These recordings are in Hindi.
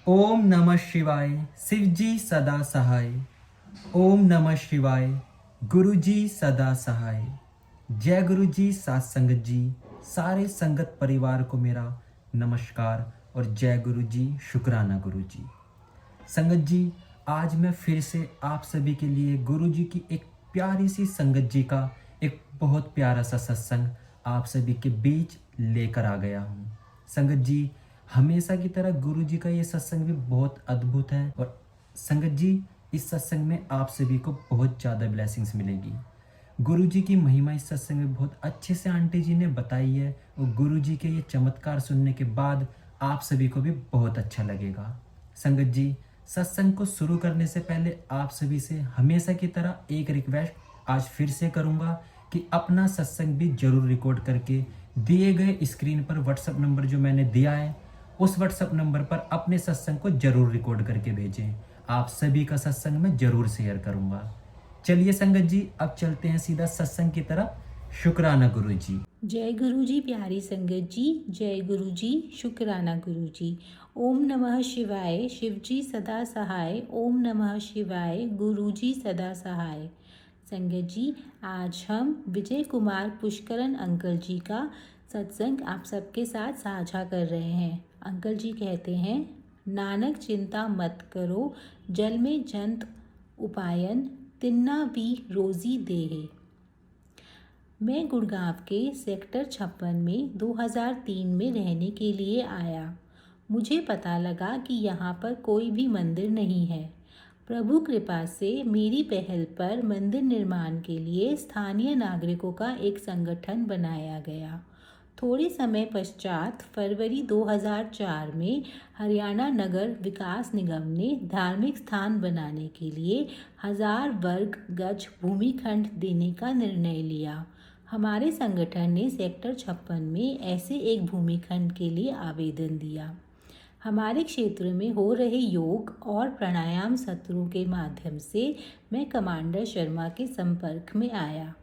ओम नमः शिवाय। शिव जी सदा सहाय। ओम नमः शिवाय। गुरु जी सदा सहाय। जय गुरु जी, सात संगत जी, सारे संगत परिवार को मेरा नमस्कार और जय गुरु जी, शुक्राना गुरु जी। संगत जी, आज मैं फिर से आप सभी के लिए गुरु जी की एक प्यारी सी संगत जी का एक बहुत प्यारा सा सत्संग आप सभी के बीच लेकर आ गया हूँ। संगत जी, हमेशा की तरह गुरु जी का ये सत्संग भी बहुत अद्भुत है और संगत जी, इस सत्संग में आप सभी को बहुत ज़्यादा ब्लेसिंग्स मिलेगी। गुरु जी की महिमा इस सत्संग में बहुत अच्छे से आंटी जी ने बताई है और गुरु जी के ये चमत्कार सुनने के बाद आप सभी को भी बहुत अच्छा लगेगा। संगत जी, सत्संग को शुरू करने से पहले आप सभी से हमेशा की तरह एक रिक्वेस्ट आज फिर से करूंगा कि अपना सत्संग भी जरूर रिकॉर्ड करके दिए गए स्क्रीन पर व्हाट्सएप नंबर जो मैंने दिया है उस व्हाट्सएप नंबर पर अपने सत्संग को जरूर रिकॉर्ड करके भेजें। आप सभी का सत्संग मैं जरूर शेयर करूंगा। चलिए संगत जी, अब चलते हैं सीधा सत्संग की तरफ। शुक्राना गुरु जी। जय गुरु जी, प्यारी संगत जी। जय गुरु जी, शुक्राना गुरु जी। ओम नमः शिवाय। शिव जी सदा सहाय। ओम नमः शिवाय। गुरु जी सदा सहाय। संगत जी, आज हम विजय कुमार पुष्करन अंकल जी का सत्संग आप सबके साथ साझा कर रहे हैं। अंकल जी कहते हैं, नानक चिंता मत करो, जल में जंत उपायन, तिन्ना भी रोजी देहे। मैं गुड़गांव के सेक्टर 56 में 2003 में रहने के लिए आया। मुझे पता लगा कि यहाँ पर कोई भी मंदिर नहीं है। प्रभु कृपा से मेरी पहल पर मंदिर निर्माण के लिए स्थानीय नागरिकों का एक संगठन बनाया गया। थोड़े समय पश्चात फरवरी 2004 में हरियाणा नगर विकास निगम ने धार्मिक स्थान बनाने के लिए 1000 वर्ग गज भूमिखंड देने का निर्णय लिया। हमारे संगठन ने सेक्टर 56 में ऐसे एक भूमिखंड के लिए आवेदन दिया। हमारे क्षेत्र में हो रहे योग और प्राणायाम सत्रों के माध्यम से मैं कमांडर शर्मा के संपर्क में आया।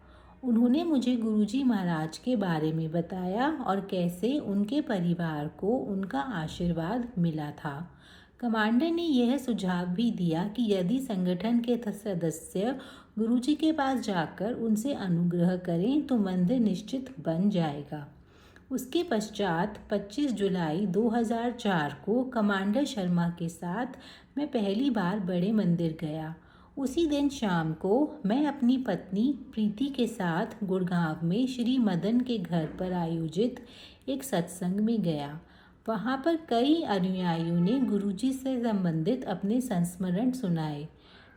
उन्होंने मुझे गुरुजी महाराज के बारे में बताया और कैसे उनके परिवार को उनका आशीर्वाद मिला था। कमांडर ने यह सुझाव भी दिया कि यदि संगठन के सदस्य गुरुजी के पास जाकर उनसे अनुग्रह करें तो मंदिर निश्चित बन जाएगा। उसके पश्चात 25 जुलाई 2004 को कमांडर शर्मा के साथ मैं पहली बार बड़े मंदिर गया। उसी दिन शाम को मैं अपनी पत्नी प्रीति के साथ गुड़गांव में श्री मदन के घर पर आयोजित एक सत्संग में गया। वहाँ पर कई अनुयायियों ने गुरुजी से संबंधित अपने संस्मरण सुनाए।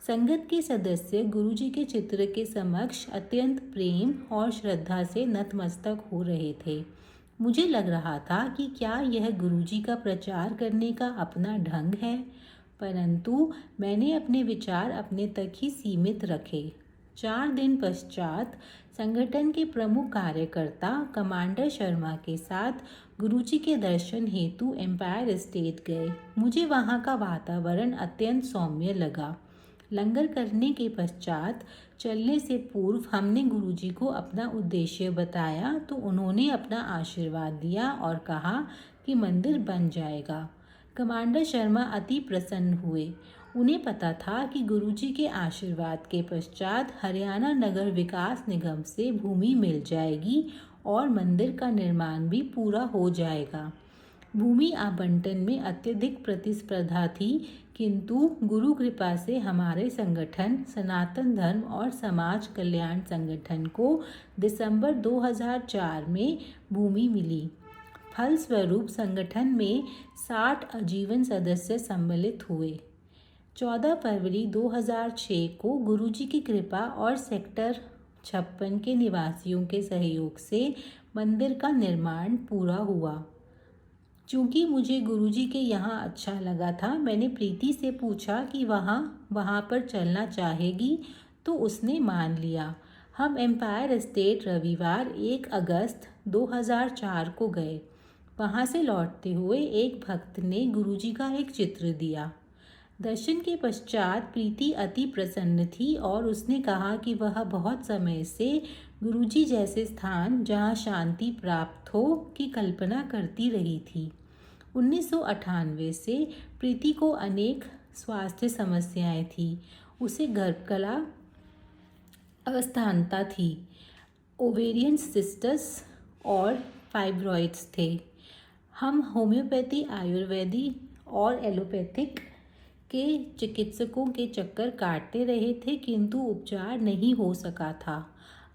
संगत के सदस्य गुरुजी के चित्र के समक्ष अत्यंत प्रेम और श्रद्धा से नतमस्तक हो रहे थे। मुझे लग रहा था कि क्या यह गुरुजी का प्रचार करने का अपना ढंग है, परंतु मैंने अपने विचार अपने तक ही सीमित रखे। 4 दिन पश्चात संगठन के प्रमुख कार्यकर्ता कमांडर शर्मा के साथ गुरुजी के दर्शन हेतु एम्पायर स्टेट गए। मुझे वहाँ का वातावरण अत्यंत सौम्य लगा। लंगर करने के पश्चात चलने से पूर्व हमने गुरुजी को अपना उद्देश्य बताया तो उन्होंने अपना आशीर्वाद दिया और कहा कि मंदिर बन जाएगा। कमांडर शर्मा अति प्रसन्न हुए। उन्हें पता था कि गुरुजी के आशीर्वाद के पश्चात हरियाणा नगर विकास निगम से भूमि मिल जाएगी और मंदिर का निर्माण भी पूरा हो जाएगा। भूमि आवंटन में अत्यधिक प्रतिस्पर्धा थी, किंतु गुरु कृपा से हमारे संगठन सनातन धर्म और समाज कल्याण संगठन को दिसंबर 2004 में भूमि मिली। फलस्वरूप संगठन में 60 आजीवन सदस्य सम्मिलित हुए। 14 फरवरी 2006 को गुरुजी की कृपा और सेक्टर 56 के निवासियों के सहयोग से मंदिर का निर्माण पूरा हुआ। चूँकि मुझे गुरुजी के यहाँ अच्छा लगा था, मैंने प्रीति से पूछा कि वहाँ पर चलना चाहेगी, तो उसने मान लिया। हम एम्पायर स्टेट रविवार 1 अगस्त 2004 को गए। वहाँ से लौटते हुए एक भक्त ने गुरुजी का एक चित्र दिया। दर्शन के पश्चात प्रीति अति प्रसन्न थी और उसने कहा कि वह बहुत समय से गुरुजी जैसे स्थान जहाँ शांति प्राप्त हो की कल्पना करती रही थी। 1998 से प्रीति को अनेक स्वास्थ्य समस्याएं थी। उसे गर्भकला अस्थानता थी, ओवेरियन सिस्टस और फाइब्रॉइड्स थे। हम होम्योपैथी, आयुर्वेदिक और एलोपैथिक के चिकित्सकों के चक्कर काटते रहे थे, किंतु उपचार नहीं हो सका था।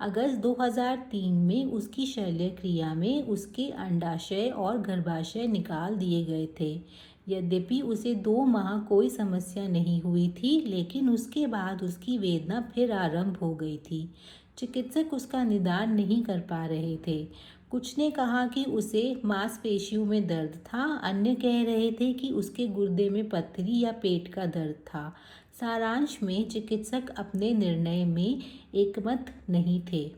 अगस्त 2003 में उसकी शल्य क्रिया में उसके अंडाशय और गर्भाशय निकाल दिए गए थे। यद्यपि उसे 2 माह कोई समस्या नहीं हुई थी, लेकिन उसके बाद उसकी वेदना फिर आरंभ हो गई थी। चिकित्सक उसका निदान नहीं कर पा रहे थे। कुछ ने कहा कि उसे मांसपेशियों में दर्द था, अन्य कह रहे थे कि उसके गुर्दे में पथरी या पेट का दर्द था। सारांश में चिकित्सक अपने निर्णय में एकमत नहीं थे।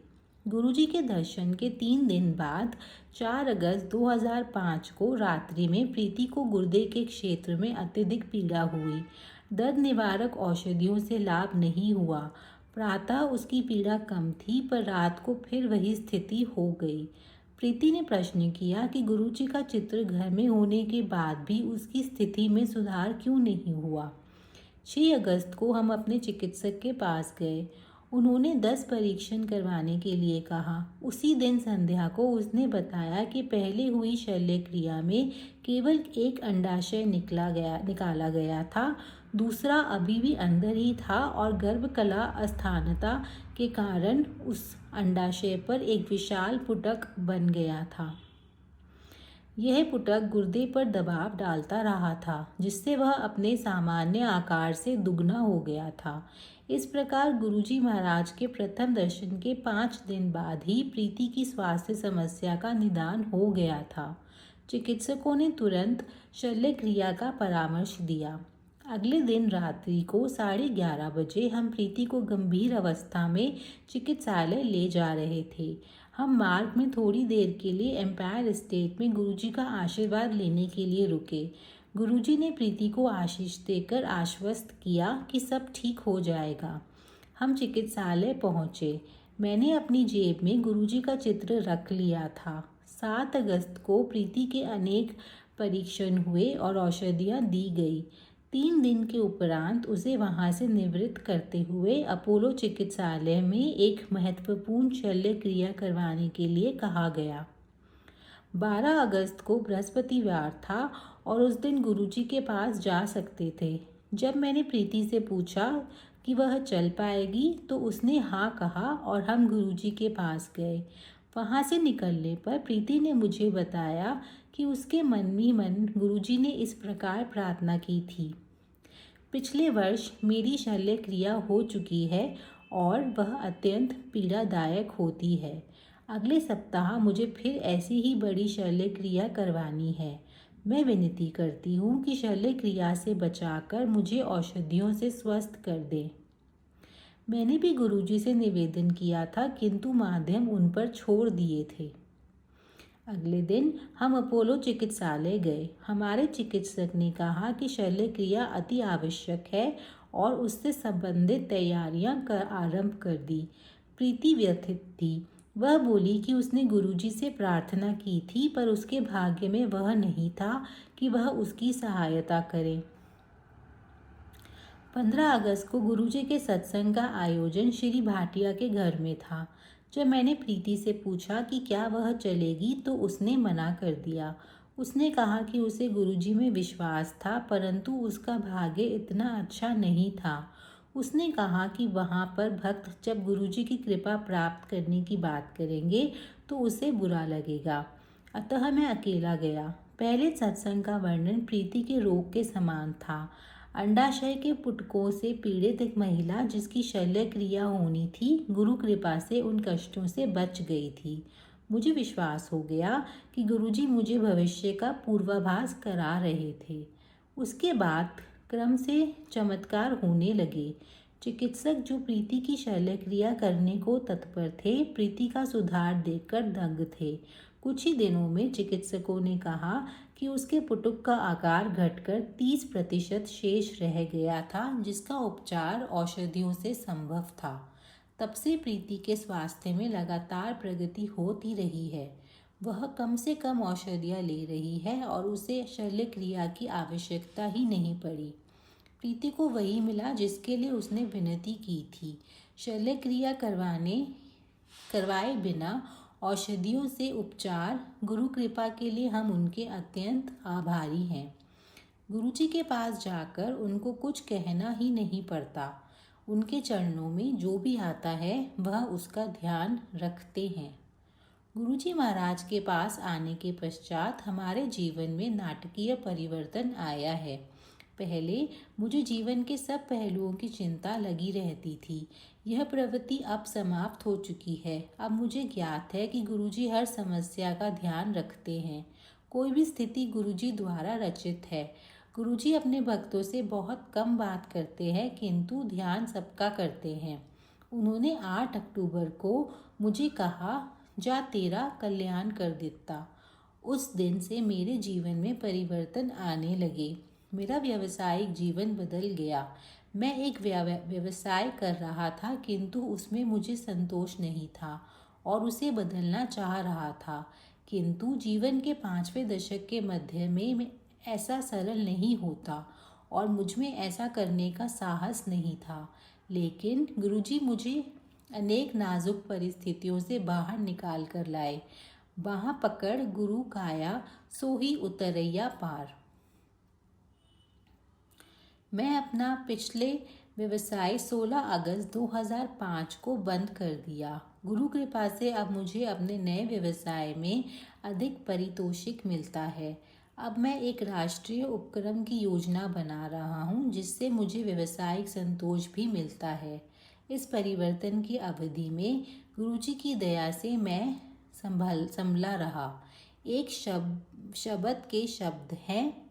गुरुजी के दर्शन के 3 दिन बाद 4 अगस्त 2005 को रात्रि में प्रीति को गुर्दे के क्षेत्र में अत्यधिक पीड़ा हुई। दर्द निवारक औषधियों से लाभ नहीं हुआ। प्रातः उसकी पीड़ा कम थी, पर रात को फिर वही स्थिति हो गई। प्रीति ने प्रश्न किया कि गुरुजी का चित्र घर में होने के बाद भी उसकी स्थिति में सुधार क्यों नहीं हुआ। 6 अगस्त को हम अपने चिकित्सक के पास गए। उन्होंने 10 परीक्षण करवाने के लिए कहा। उसी दिन संध्या को उसने बताया कि पहले हुई शल्य क्रिया में केवल एक अंडाशय निकाला गया था, दूसरा अभी भी अंदर ही था और गर्भकला अस्थानता के कारण उस अंडाशय पर एक विशाल पुटक बन गया था। यह पुटक गुर्दे पर दबाव डालता रहा था, जिससे वह अपने सामान्य आकार से दुगना हो गया था। इस प्रकार गुरुजी महाराज के प्रथम दर्शन के 5 दिन बाद ही प्रीति की स्वास्थ्य समस्या का निदान हो गया था। चिकित्सकों ने तुरंत शल्य क्रिया का परामर्श दिया। अगले दिन रात्रि को 11:30 बजे हम प्रीति को गंभीर अवस्था में चिकित्सालय ले जा रहे थे। हम मार्ग में थोड़ी देर के लिए एम्पायर स्टेट में गुरुजी का आशीर्वाद लेने के लिए रुके। गुरुजी ने प्रीति को आशीष देकर आश्वस्त किया कि सब ठीक हो जाएगा। हम चिकित्सालय पहुँचे। मैंने अपनी जेब में गुरुजी का चित्र रख लिया था। 7 अगस्त को प्रीति के अनेक परीक्षण हुए और औषधियाँ दी गई। 3 दिन के उपरांत उसे वहां से निवृत्त करते हुए अपोलो चिकित्सालय में एक महत्वपूर्ण शल्य क्रिया करवाने के लिए कहा गया। 12 अगस्त को बृहस्पतिवार था और उस दिन गुरुजी के पास जा सकते थे। जब मैंने प्रीति से पूछा कि वह चल पाएगी, तो उसने हाँ कहा और हम गुरुजी के पास गए। वहाँ से निकलने पर प्रीति ने मुझे बताया कि उसके मन ही मन गुरुजी ने इस प्रकार प्रार्थना की थी। पिछले वर्ष मेरी शल्य क्रिया हो चुकी है और वह अत्यंत पीड़ादायक होती है। अगले सप्ताह मुझे फिर ऐसी ही बड़ी शल्य क्रिया करवानी है। मैं विनती करती हूँ कि शल्य क्रिया से बचाकर मुझे औषधियों से स्वस्थ कर दें। मैंने भी गुरुजी से निवेदन किया था, किंतु माध्यम उन पर छोड़ दिए थे। अगले दिन हम अपोलो चिकित्सालय गए। हमारे चिकित्सक ने कहा कि शल्य क्रिया अति आवश्यक है और उससे संबंधित तैयारियां आरंभ कर दी। प्रीति व्यथित थी। वह बोली कि उसने गुरुजी से प्रार्थना की थी, पर उसके भाग्य में वह नहीं था कि वह उसकी सहायता करे। 15 अगस्त को गुरुजी के सत्संग का आयोजन श्री भाटिया के घर में था। जब मैंने प्रीति से पूछा कि क्या वह चलेगी, तो उसने मना कर दिया। उसने कहा कि उसे गुरुजी में विश्वास था, परंतु उसका भाग्य इतना अच्छा नहीं था। उसने कहा कि वहाँ पर भक्त जब गुरुजी की कृपा प्राप्त करने की बात करेंगे तो उसे बुरा लगेगा। अतः मैं अकेला गया। पहले सत्संग का वर्णन प्रीति के रोग के समान था। अंडाशय के पुटकों से पीड़ित एक महिला जिसकी शल्य क्रिया होनी थी, गुरु कृपा से उन कष्टों से बच गई थी। मुझे विश्वास हो गया कि गुरुजी मुझे भविष्य का पूर्वाभास करा रहे थे। उसके बाद क्रम से चमत्कार होने लगे। चिकित्सक जो प्रीति की शल्य क्रिया करने को तत्पर थे, प्रीति का सुधार देखकर दंग थे। कुछ ही दिनों में चिकित्सकों ने कहा कि उसके पुटुक का आकार घटकर 30% शेष रह गया था, जिसका उपचार औषधियों से संभव था। तब से प्रीति के स्वास्थ्य में लगातार प्रगति होती रही है। वह कम से कम औषधियाँ ले रही है और उसे शल्य क्रिया की आवश्यकता ही नहीं पड़ी। प्रीति को वही मिला जिसके लिए उसने विनती की थी। शल्य क्रिया करवाए बिना औषधियों से उपचार, गुरु कृपा के लिए हम उनके अत्यंत आभारी हैं। गुरुजी के पास जाकर उनको कुछ कहना ही नहीं पड़ता। उनके चरणों में जो भी आता है वह उसका ध्यान रखते हैं। गुरुजी महाराज के पास आने के पश्चात हमारे जीवन में नाटकीय परिवर्तन आया है। पहले मुझे जीवन के सब पहलुओं की चिंता लगी रहती थी। यह प्रवृत्ति अब समाप्त हो चुकी है। अब मुझे ज्ञात है कि गुरुजी हर समस्या का ध्यान रखते हैं। कोई भी स्थिति गुरुजी द्वारा रचित है। गुरुजी अपने भक्तों से बहुत कम बात करते हैं, किंतु ध्यान सबका करते हैं। उन्होंने 8 अक्टूबर को मुझे कहा, जा तेरा कल्याण कर देता। उस दिन से मेरे जीवन में परिवर्तन आने लगे। मेरा व्यावसायिक जीवन बदल गया। मैं एक व्यवसाय कर रहा था, किंतु उसमें मुझे संतोष नहीं था और उसे बदलना चाह रहा था। किंतु जीवन के 5वें दशक के मध्य में ऐसा सरल नहीं होता और मुझमें ऐसा करने का साहस नहीं था। लेकिन गुरुजी मुझे अनेक नाजुक परिस्थितियों से बाहर निकाल कर लाए। बाहाँ पकड़ गुरु काया, सो ही उतरैया पार। मैं अपना पिछले व्यवसाय 16 अगस्त 2005 को बंद कर दिया। गुरु कृपा से अब मुझे अपने नए व्यवसाय में अधिक पारितोषिक मिलता है। अब मैं एक राष्ट्रीय उपक्रम की योजना बना रहा हूँ, जिससे मुझे व्यवसायिक संतोष भी मिलता है। इस परिवर्तन की अवधि में गुरुजी की दया से मैं संभला रहा। एक शब्द के शब्द हैं,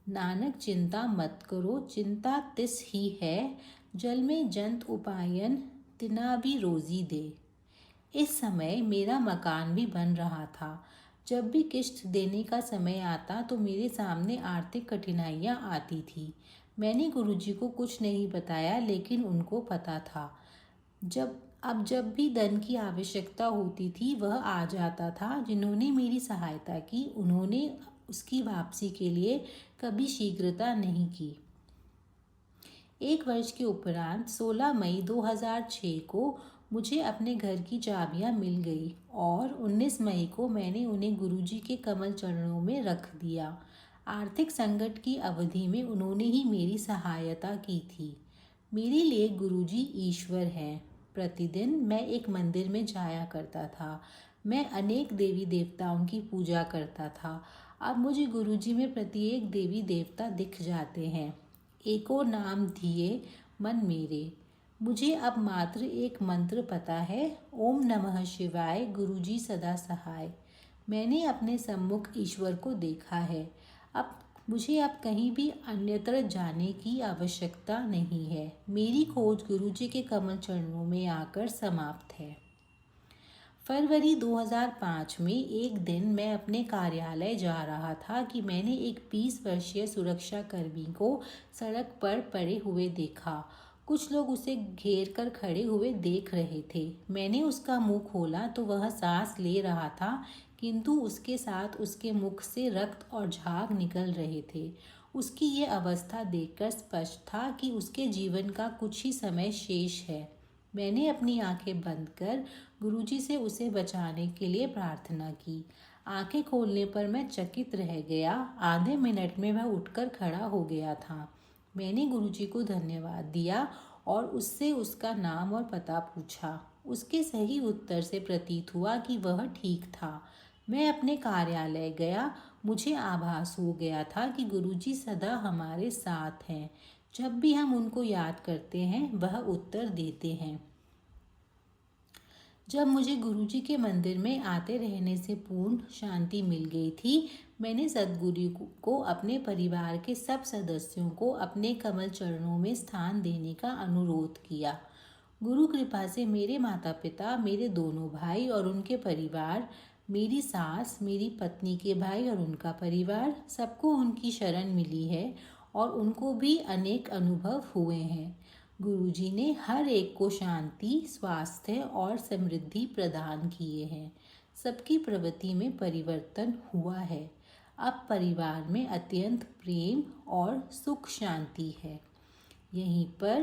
नानक चिंता मत करो, चिंता तिस ही है, जल में जंत उपायन, तिना भी रोजी दे। इस समय मेरा मकान भी बन रहा था। जब भी किश्त देने का समय आता तो मेरे सामने आर्थिक कठिनाइयाँ आती थी। मैंने गुरुजी को कुछ नहीं बताया, लेकिन उनको पता था। जब भी धन की आवश्यकता होती थी वह आ जाता था। जिन्होंने मेरी सहायता की उन्होंने उसकी वापसी के लिए कभी शीघ्रता नहीं की। 1 वर्ष के उपरांत 16 मई 2006 को मुझे अपने घर की चाबियां मिल गई और 19 मई को मैंने उन्हें गुरुजी के कमल चरणों में रख दिया। आर्थिक संकट की अवधि में उन्होंने ही मेरी सहायता की थी। मेरे लिए गुरुजी ईश्वर हैं। प्रतिदिन मैं एक मंदिर में जाया करता था। मैं अनेक देवी देवताओं की पूजा करता था। अब मुझे गुरुजी में प्रत्येक देवी देवता दिख जाते हैं। एको नाम धिये मन मेरे। मुझे अब मात्र एक मंत्र पता है, ओम नमः शिवाय, गुरुजी सदा सहाय। मैंने अपने सम्मुख ईश्वर को देखा है। मुझे अब कहीं भी अन्यत्र जाने की आवश्यकता नहीं है। मेरी खोज गुरुजी के कमल चरणों में आकर समाप्त है। फरवरी 2005 में एक दिन मैं अपने कार्यालय जा रहा था कि मैंने एक 20 वर्षीय सुरक्षा कर्मी को सड़क पर पड़े हुए देखा। कुछ लोग उसे घेर कर खड़े हुए देख रहे थे। मैंने उसका मुंह खोला तो वह सांस ले रहा था, किंतु उसके साथ उसके मुख से रक्त और झाग निकल रहे थे। उसकी ये अवस्था देखकर स्पष्ट था कि उसके जीवन का कुछ ही समय शेष है। मैंने अपनी आंखें बंद कर गुरुजी से उसे बचाने के लिए प्रार्थना की। आंखें खोलने पर मैं चकित रह गया। आधे मिनट में वह उठकर खड़ा हो गया था। मैंने गुरुजी को धन्यवाद दिया और उससे उसका नाम और पता पूछा। उसके सही उत्तर से प्रतीत हुआ कि वह ठीक था। मैं अपने कार्यालय गया। मुझे आभास हो गया था कि गुरुजी सदा हमारे साथ हैं। जब भी हम उनको याद करते हैं वह उत्तर देते हैं। जब मुझे गुरुजी के मंदिर में आते रहने से पूर्ण शांति मिल गई थी, मैंने सद्गुरु को अपने परिवार के सब सदस्यों को अपने कमल चरणों में स्थान देने का अनुरोध किया। गुरु कृपा से मेरे माता पिता, मेरे दोनों भाई और उनके परिवार, मेरी सास, मेरी पत्नी के भाई और उनका परिवार, सबको उनकी शरण मिली है और उनको भी अनेक अनुभव हुए हैं। गुरुजी ने हर एक को शांति, स्वास्थ्य और समृद्धि प्रदान किए हैं। सबकी प्रवृत्ति में परिवर्तन हुआ है। अब परिवार में अत्यंत प्रेम और सुख शांति है। यहीं पर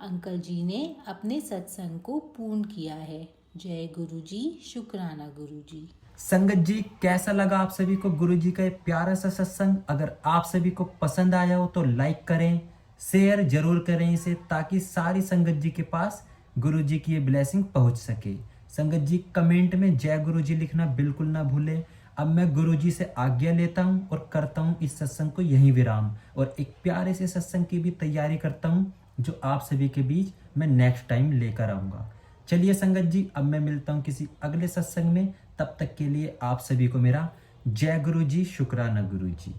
अंकल जी ने अपने सत्संग को पूर्ण किया है। जय गुरु जी, शुक्राना गुरु जी। संगत जी, कैसा लगा आप सभी को गुरु जी का ये प्यारा सा सत्संग? अगर आप सभी को पसंद आया हो तो लाइक करें, शेयर जरूर करें इसे, ताकि सारी संगत जी के पास गुरु जी की ये ब्लेसिंग पहुंच सके। संगत जी, कमेंट में जय गुरु जी लिखना बिल्कुल ना भूलें। अब मैं गुरु जी से आज्ञा लेता हूँ और करता हूँ इस सत्संग को यहीं विराम, और एक प्यारे से सत्संग की भी तैयारी करता हूँ जो आप सभी के बीच मैं नेक्स्ट टाइम लेकर आऊँगा। चलिए संगत जी, अब मैं मिलता हूँ किसी अगले सत्संग में। तब तक के लिए आप सभी को मेरा जय गुरु जी, शुक्राना गुरु जी।